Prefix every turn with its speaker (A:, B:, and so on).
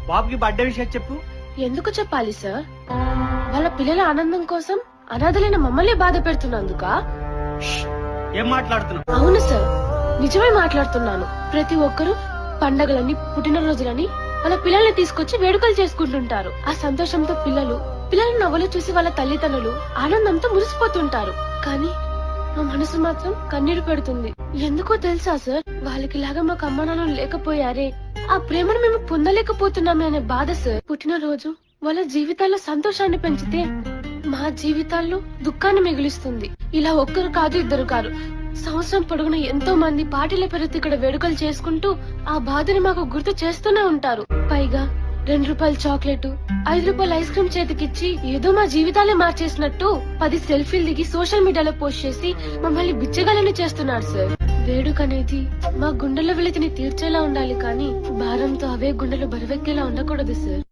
A: బాబుకి బర్త్డే విషయం చెప్పు.
B: ఎందుకు చెప్పాలి సార్? వాళ్ళ పిల్లల ఆనందం కోసం అనాథలైన మమ్మల్ని బాధ పెడుతున్నందుకా?
A: ఏం మాట్లాడుతున్నావు?
B: అవును సార్, నిజమే మాట్లాడుతున్నాను. ప్రతి ఒక్కరూ పండగలని, పుట్టినరోజులని వాళ్ళ పిల్లల్ని తీసుకొచ్చి వేడుకలు చేసుకుంటుంటారు. ఆ సంతోషంతో పిల్లల నవ్వులు చూసి వాళ్ళ తల్లిదండ్రులు ఆనందంతో మురిసిపోతుంటారు. కానీ మా మనసు మాత్రం కన్నీరు పెడుతుంది. ఎందుకో తెలుసా సార్? వాళ్ళకి లాగా మాకు అమ్మ నాన్నలు లేకపోయారే, ఆ ప్రేమను మేము పొందలేకపోతున్నామే అనే బాధ సార్. పుట్టినరోజు వాళ్ళ జీవితాల్లో సంతోషాన్ని పెంచితే మా జీవితాల్లో దుఃఖాన్ని మిగులుస్తుంది. ఇలా ఒక్కరు కాదు, ఇద్దరు కాదు, సంవత్సరం పొడుగున ఎంతో మంది పార్టీల పేరుతో ఇక్కడ వేడుకలు చేసుకుంటూ ఆ బాధని మాకు గుర్తు చేస్తూనే ఉంటారు. పైగా 2 రూపాయల చాక్లెట్, 5 రూపాయల ఐస్ క్రీమ్ చేతికిచ్చి ఏదో మా జీవితాలే మార్చేసినట్టు 10 సెల్ఫీలు దిగి సోషల్ మీడియాలో పోస్ట్ చేసి మమ్మల్ని బిచ్చగాలని చేస్తున్నారు సార్. వేడుక అనేది మా గుండెల వెలితిని తీర్చేలా ఉండాలి, కానీ భారంతో అవే గుండెలు బరువెక్కేలా ఉండకూడదు సార్.